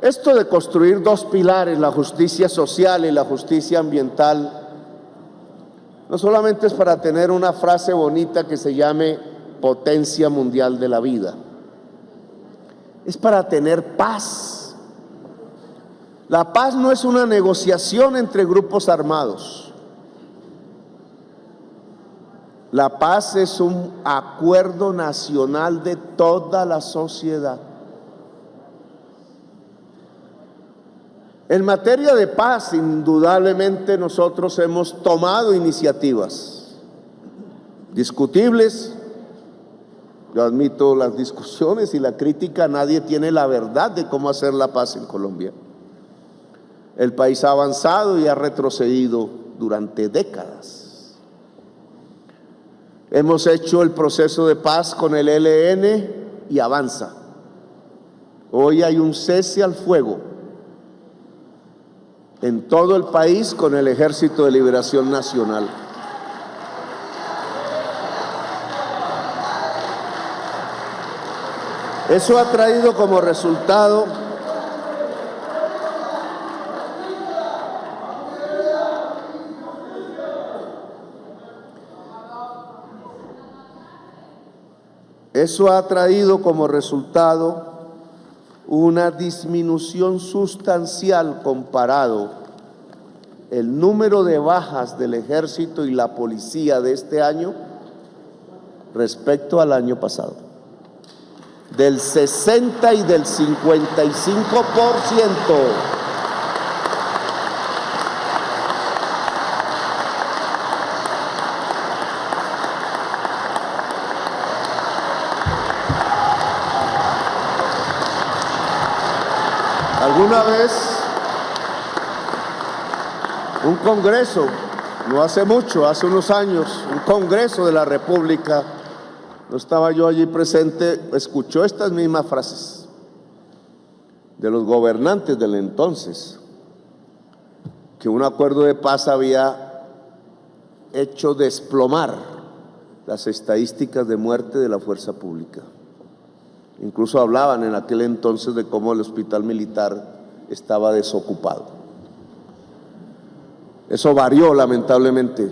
Esto de construir dos pilares, la justicia social y la justicia ambiental, no solamente es para tener una frase bonita que se llame potencia mundial de la vida, es para tener paz. La paz no es una negociación entre grupos armados. La paz es un acuerdo nacional de toda la sociedad. En materia de paz, indudablemente nosotros hemos tomado iniciativas discutibles. Yo admito las discusiones y la crítica, nadie tiene la verdad de cómo hacer la paz en Colombia. El país ha avanzado y ha retrocedido durante décadas. Hemos hecho el proceso de paz con el ELN y avanza. Hoy hay un cese al fuego en todo el país con el Ejército de Liberación Nacional. Eso ha traído como resultado una disminución sustancial comparado el número de bajas del ejército y la policía de este año respecto al año pasado, del 60 y del 55%. Alguna vez un congreso, no hace mucho, hace unos años, un congreso de la República, no estaba yo allí presente, escuchó estas mismas frases de los gobernantes del entonces, que un acuerdo de paz había hecho desplomar las estadísticas de muerte de la fuerza pública. Incluso hablaban en aquel entonces de cómo el hospital militar estaba desocupado. Eso varió lamentablemente.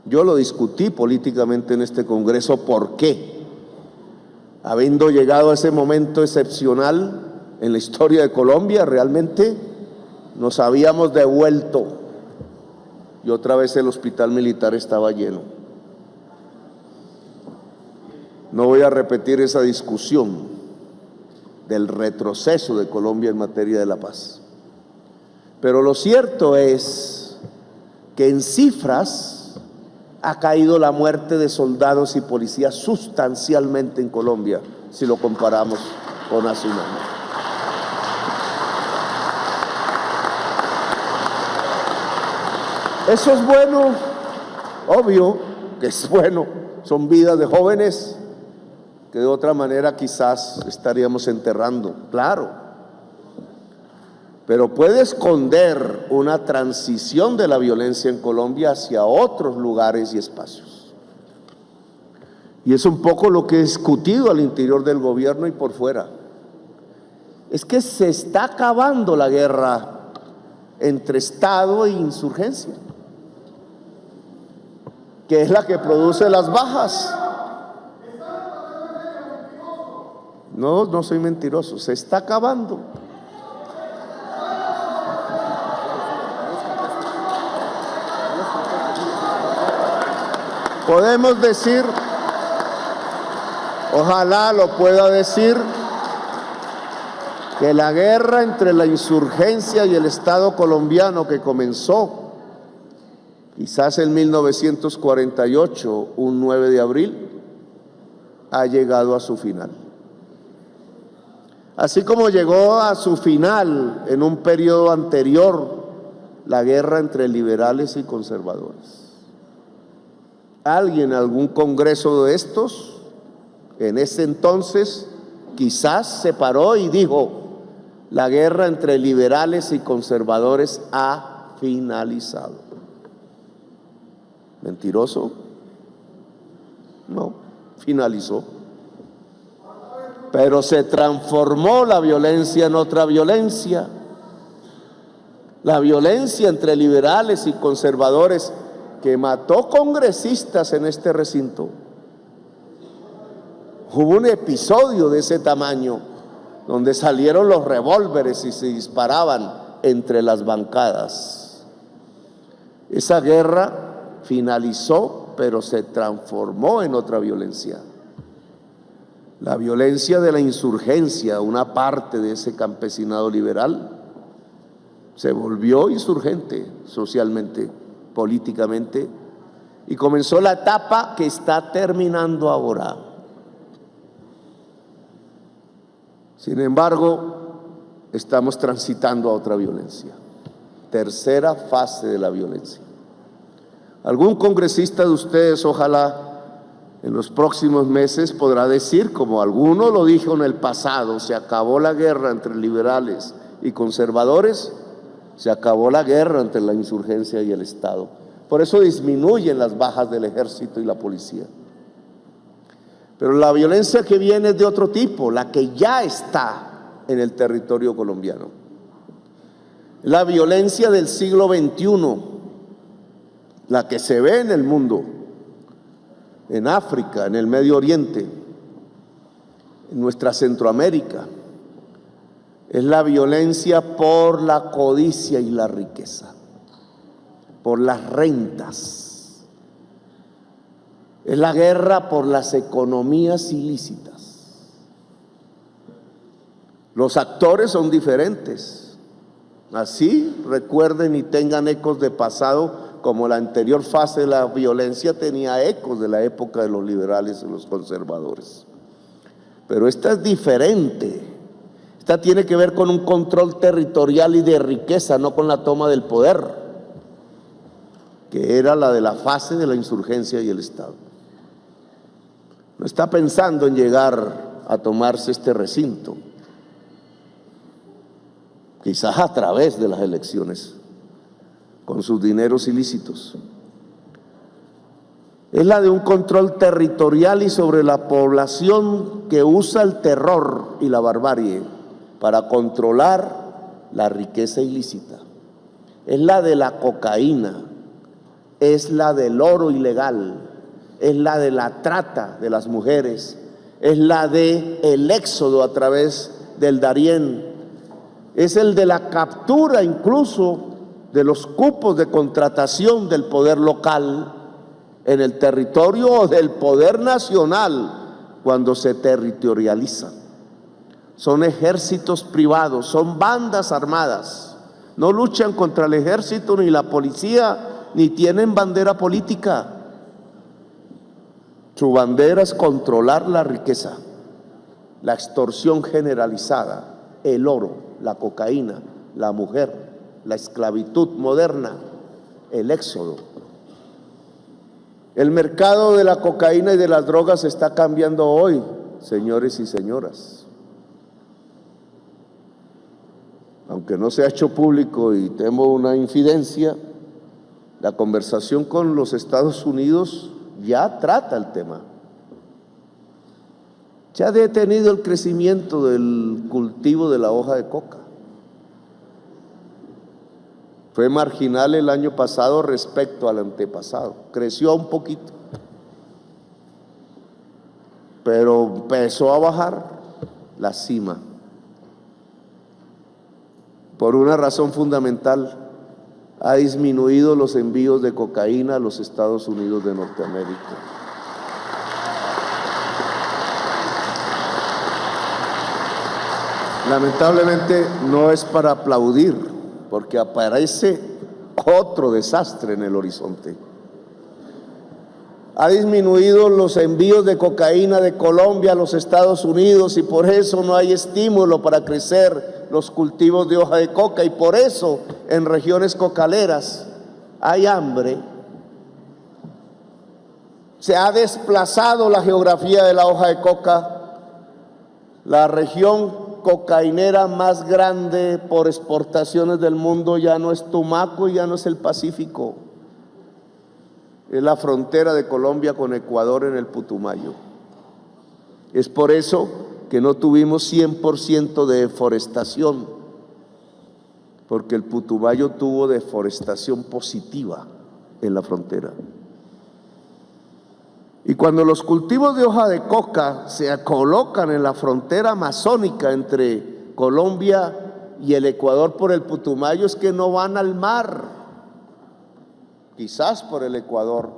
Yo lo discutí políticamente en este Congreso. ¿Por qué? Habiendo llegado a ese momento excepcional en la historia de Colombia, realmente nos habíamos devuelto y otra vez el hospital militar estaba lleno. No voy a repetir esa discusión del retroceso de Colombia en materia de la paz. Pero lo cierto es que en cifras ha caído la muerte de soldados y policías sustancialmente en Colombia, si lo comparamos con hace un año. Eso es bueno, obvio que es bueno, son vidas de jóvenes que de otra manera quizás estaríamos enterrando, claro. Pero puede esconder una transición de la violencia en Colombia hacia otros lugares y espacios. Y es un poco lo que he discutido al interior del gobierno y por fuera. Es que se está acabando la guerra entre Estado e insurgencia, que es la que produce las bajas. No, no soy mentiroso, se está acabando. Podemos decir, ojalá lo pueda decir, que la guerra entre la insurgencia y el Estado colombiano que comenzó quizás en 1948, un 9 de abril, ha llegado a su final. Así como llegó a su final en un periodo anterior la guerra entre liberales y conservadores. Alguien, algún congreso de estos, en ese entonces, quizás se paró y dijo: la guerra entre liberales y conservadores ha finalizado. ¿Mentiroso? No, finalizó. Pero se transformó la violencia en otra violencia. La violencia entre liberales y conservadores que mató congresistas en este recinto. Hubo un episodio de ese tamaño donde salieron los revólveres y se disparaban entre las bancadas. Esa guerra finalizó, pero se transformó en otra violencia. La violencia de la insurgencia, una parte de ese campesinado liberal, se volvió insurgente socialmente, políticamente, y comenzó la etapa que está terminando ahora. Sin embargo, estamos transitando a otra violencia, tercera fase de la violencia. Algún congresista de ustedes, ojalá en los próximos meses, podrá decir, como alguno lo dijo en el pasado, se acabó la guerra entre liberales y conservadores, se acabó la guerra entre la insurgencia y el Estado. Por eso disminuyen las bajas del ejército y la policía. Pero la violencia que viene es de otro tipo, la que ya está en el territorio colombiano. La violencia del siglo XXI, la que se ve en el mundo, en África, en el Medio Oriente, en nuestra Centroamérica, es la violencia por la codicia y la riqueza, por las rentas. Es la guerra por las economías ilícitas. Los actores son diferentes. Así recuerden y tengan ecos de pasado, como la anterior fase de la violencia tenía ecos de la época de los liberales y los conservadores. Pero esta es diferente. Esta tiene que ver con un control territorial y de riqueza, no con la toma del poder, que era la de la fase de la insurgencia y el Estado. No está pensando en llegar a tomarse este recinto, quizás a través de las elecciones, con sus dineros ilícitos. Es la de un control territorial y sobre la población que usa el terror y la barbarie para controlar la riqueza ilícita. Es la de la cocaína, es la del oro ilegal, es la de la trata de las mujeres, es la de el éxodo a través del Darién, es el de la captura incluso de los cupos de contratación del poder local en el territorio o del poder nacional cuando se territorializa. Son ejércitos privados, son bandas armadas, no luchan contra el ejército ni la policía, ni tienen bandera política. Su bandera es controlar la riqueza, la extorsión generalizada, el oro, la cocaína, la mujer, la esclavitud moderna, el éxodo. El mercado de la cocaína y de las drogas está cambiando hoy, señores y señoras. Aunque no se ha hecho público y temo una infidencia, la conversación con los Estados Unidos ya trata el tema. Se ha detenido el crecimiento del cultivo de la hoja de coca. Fue marginal el año pasado respecto al antepasado. Creció un poquito, pero empezó a bajar la cima. Por una razón fundamental, ha disminuido los envíos de cocaína a los Estados Unidos de Norteamérica. Lamentablemente no es para aplaudir, porque aparece otro desastre en el horizonte. Ha disminuido los envíos de cocaína de Colombia a los Estados Unidos y por eso no hay estímulo para crecer los cultivos de hoja de coca y por eso en regiones cocaleras hay hambre. Se ha desplazado la geografía de la hoja de coca. La región cocainera más grande por exportaciones del mundo ya no es Tumaco y ya no es el Pacífico. Es la frontera de Colombia con Ecuador en el Putumayo. Es por eso que no tuvimos 100% de deforestación, porque el Putumayo tuvo deforestación positiva en la frontera. Y cuando los cultivos de hoja de coca se colocan en la frontera amazónica entre Colombia y el Ecuador por el Putumayo, es que no van al mar, quizás por el Ecuador,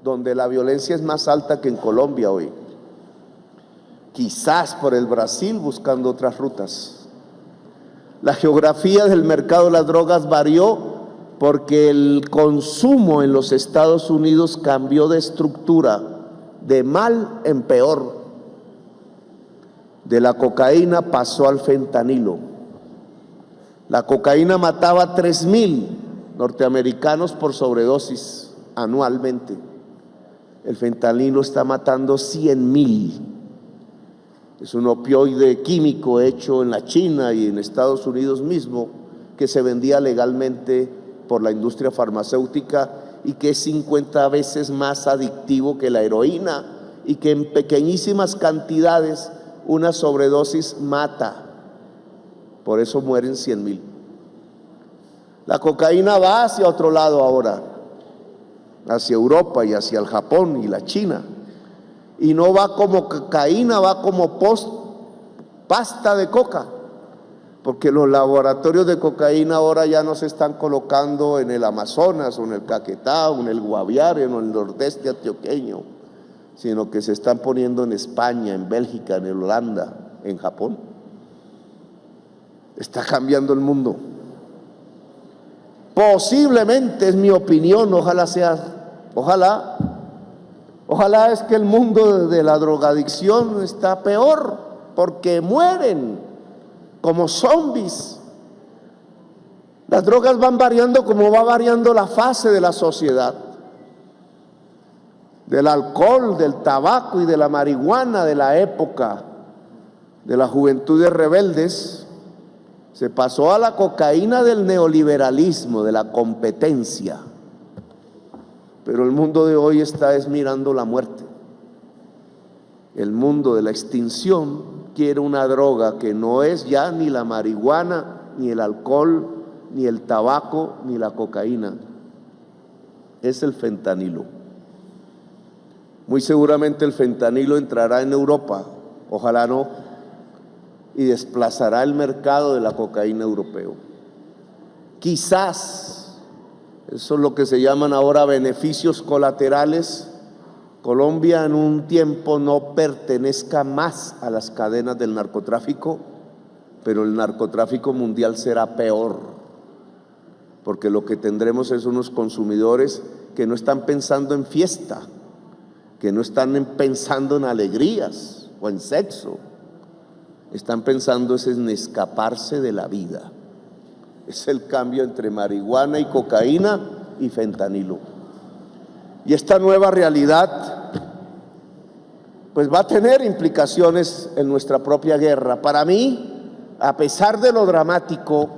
donde la violencia es más alta que en Colombia hoy, quizás por el Brasil buscando otras rutas. La geografía del mercado de las drogas varió porque el consumo en los Estados Unidos cambió de estructura, de mal en peor. De la cocaína pasó al fentanilo. La cocaína mataba a 3,000 norteamericanos por sobredosis anualmente. El fentanilo está matando 100,000. Es un opioide químico hecho en la China y en Estados Unidos mismo, que se vendía legalmente por la industria farmacéutica y que es 50 veces más adictivo que la heroína, y que en pequeñísimas cantidades una sobredosis mata. Por eso mueren 100,000. La cocaína va hacia otro lado ahora, hacia Europa y hacia el Japón y la China. Y no va como cocaína, va como pasta de coca, porque los laboratorios de cocaína ahora ya no se están colocando en el Amazonas o en el Caquetá o en el Guaviare o en el nordeste antioqueño, sino que se están poniendo en España, en Bélgica, en Holanda, en Japón. Está cambiando el mundo. Posiblemente, es mi opinión, ojalá es que el mundo de la drogadicción está peor, porque mueren como zombies. Las drogas van variando como va variando la fase de la sociedad. Del alcohol, del tabaco y de la marihuana de la época de las juventudes rebeldes, se pasó a la cocaína del neoliberalismo, de la competencia. Pero el mundo de hoy está mirando la muerte. El mundo de la extinción quiere una droga que no es ya ni la marihuana, ni el alcohol, ni el tabaco, ni la cocaína. Es el fentanilo. Muy seguramente el fentanilo entrará en Europa, ojalá no, y desplazará el mercado de la cocaína europeo. Quizás, eso es lo que se llaman ahora beneficios colaterales, Colombia en un tiempo no pertenezca más a las cadenas del narcotráfico, pero el narcotráfico mundial será peor, porque lo que tendremos es unos consumidores que no están pensando en fiesta, que no están pensando en alegrías o en sexo, están pensando en escaparse de la vida. Es el cambio entre marihuana y cocaína y fentanilo. Y esta nueva realidad pues va a tener implicaciones en nuestra propia guerra. Para mí, a pesar de lo dramático,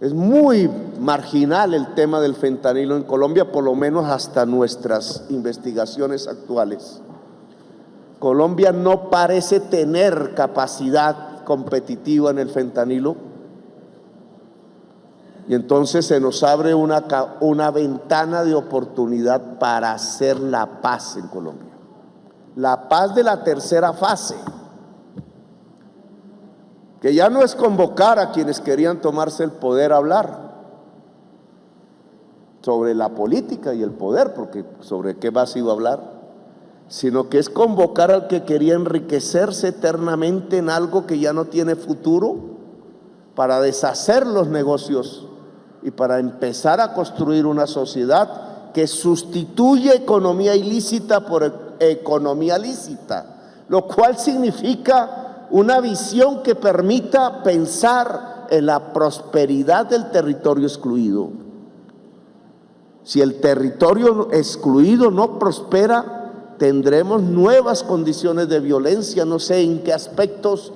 es muy marginal el tema del fentanilo en Colombia, por lo menos hasta nuestras investigaciones actuales. Colombia no parece tener capacidad competitiva en el fentanilo, y entonces se nos abre una ventana de oportunidad para hacer la paz en Colombia. La paz de la tercera fase, que ya no es convocar a quienes querían tomarse el poder a hablar sobre la política y el poder, porque sobre qué más iba a hablar, sino que es convocar al que quería enriquecerse eternamente en algo que ya no tiene futuro, para deshacer los negocios y para empezar a construir una sociedad que sustituye economía ilícita por economía lícita, lo cual significa una visión que permita pensar en la prosperidad del territorio excluido. Si el territorio excluido no prospera, tendremos nuevas condiciones de violencia, no sé en qué aspectos,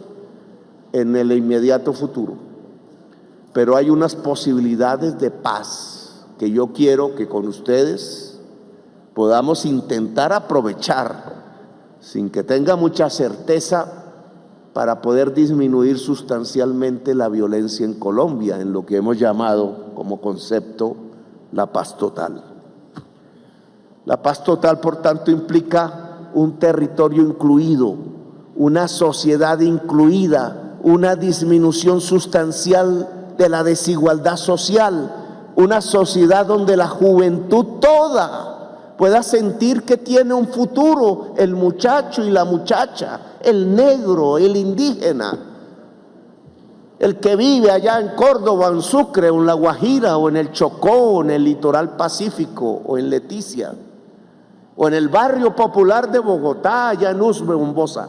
en el inmediato futuro. Pero hay unas posibilidades de paz que yo quiero que con ustedes podamos intentar aprovechar, sin que tenga mucha certeza, para poder disminuir sustancialmente la violencia en Colombia, en lo que hemos llamado como concepto la paz total. La paz total, por tanto, implica un territorio incluido, una sociedad incluida, una disminución sustancial de la desigualdad social, una sociedad donde la juventud toda pueda sentir que tiene un futuro, el muchacho y la muchacha, el negro, el indígena, el que vive allá en Córdoba, en Sucre, o en La Guajira, o en el Chocó, o en el litoral pacífico, o en Leticia, o en el barrio popular de Bogotá, allá en Usme, en Bosa.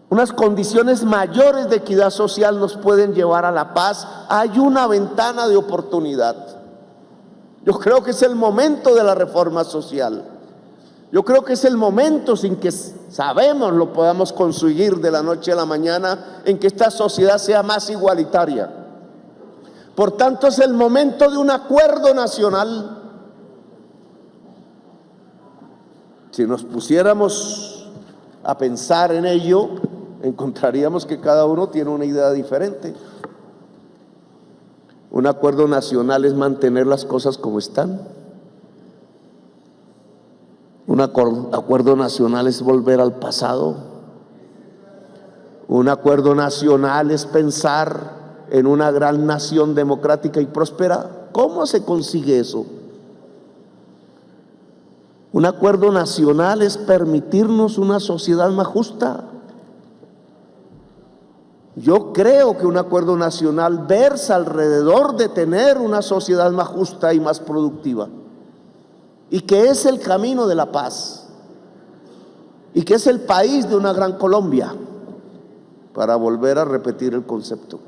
Unas condiciones mayores de equidad social nos pueden llevar a la paz. Hay una ventana de oportunidad. Yo creo que es el momento de la reforma social. Yo creo que es el momento, sin que sabemos lo podamos conseguir de la noche a la mañana, en que esta sociedad sea más igualitaria. Por tanto, es el momento de un acuerdo nacional. Si nos pusiéramos a pensar en ello, encontraríamos que cada uno tiene una idea diferente. Un acuerdo nacional es mantener las cosas como están. Un acuerdo nacional es volver al pasado. Un acuerdo nacional es pensar en una gran nación democrática y próspera. ¿Cómo se consigue eso? Un acuerdo nacional es permitirnos una sociedad más justa. Yo creo que un acuerdo nacional versa alrededor de tener una sociedad más justa y más productiva, y que es el camino de la paz, y que es el país de una gran Colombia, para volver a repetir el concepto.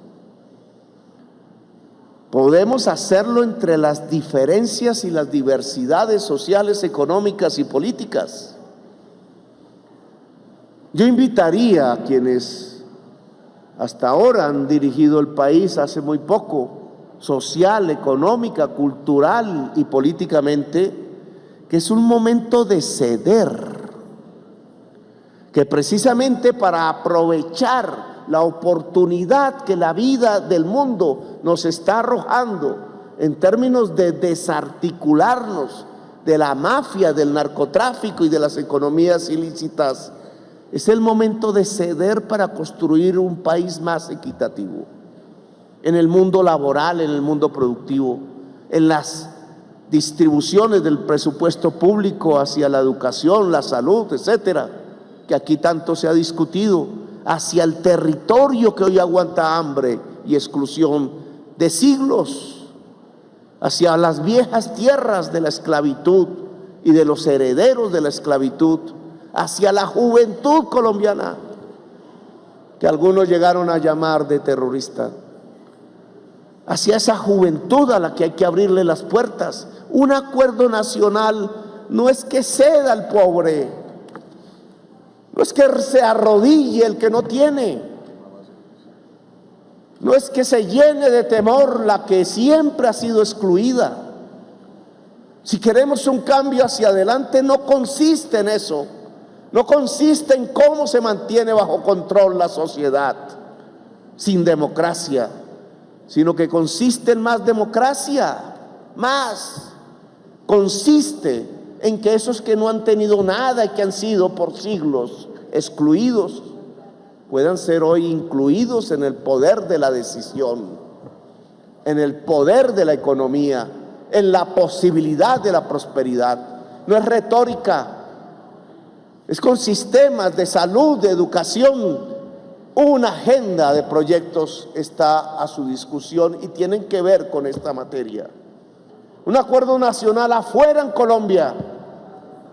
Podemos hacerlo entre las diferencias y las diversidades sociales, económicas y políticas. Yo invitaría a quienes hasta ahora han dirigido el país hace muy poco, social, económica, cultural y políticamente, que es un momento de ceder, que precisamente para aprovechar la oportunidad que la vida del mundo nos está arrojando en términos de desarticularnos de la mafia, del narcotráfico y de las economías ilícitas, es el momento de ceder para construir un país más equitativo en el mundo laboral, en el mundo productivo, en las distribuciones del presupuesto público hacia la educación, la salud, etcétera, que aquí tanto se ha discutido, hacia el territorio que hoy aguanta hambre y exclusión de siglos, hacia las viejas tierras de la esclavitud y de los herederos de la esclavitud, hacia la juventud colombiana, que algunos llegaron a llamar de terrorista, hacia esa juventud a la que hay que abrirle las puertas. Un acuerdo nacional no es que ceda al pobre, no es que se arrodille el que no tiene, no es que se llene de temor la que siempre ha sido excluida. Si queremos un cambio hacia adelante, no consiste en eso. No consiste en cómo se mantiene bajo control la sociedad sin democracia, sino que consiste en más democracia, más. Consiste en que esos que no han tenido nada y que han sido por siglos excluidos, puedan ser hoy incluidos en el poder de la decisión, en el poder de la economía, en la posibilidad de la prosperidad. No es retórica. Es con sistemas de salud, de educación. Una agenda de proyectos está a su discusión y tienen que ver con esta materia. Un acuerdo nacional afuera en Colombia,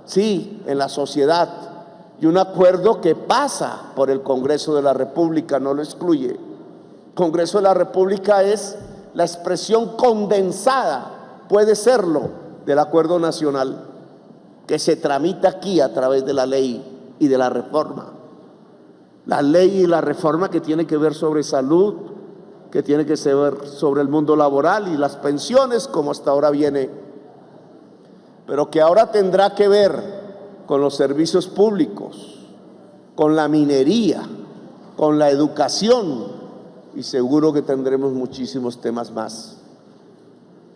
sí, en la sociedad, y un acuerdo que pasa por el Congreso de la República, no lo excluye. El Congreso de la República es la expresión condensada, puede serlo, del acuerdo nacional, que se tramita aquí a través de la ley y de la reforma. La ley y la reforma que tiene que ver sobre salud, que tiene que ver sobre el mundo laboral y las pensiones, como hasta ahora viene, pero que ahora tendrá que ver con los servicios públicos, con la minería, con la educación, y seguro que tendremos muchísimos temas más.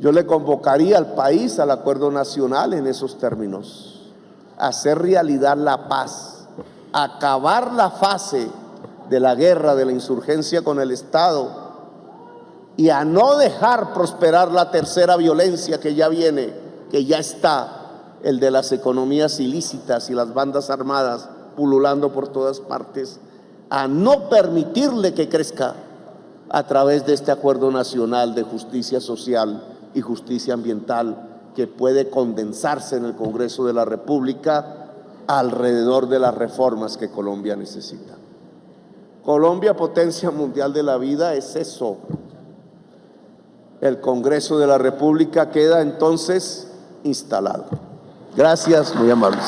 Yo le convocaría al país al acuerdo nacional en esos términos, hacer realidad la paz, acabar la fase de la guerra, de la insurgencia con el Estado, y a no dejar prosperar la tercera violencia que ya viene, que ya está, el de las economías ilícitas y las bandas armadas pululando por todas partes, a no permitirle que crezca a través de este acuerdo nacional de justicia social y justicia ambiental que puede condensarse en el Congreso de la República alrededor de las reformas que Colombia necesita. Colombia, potencia mundial de la vida, es eso. El Congreso de la República queda entonces instalado. Gracias, muy amables.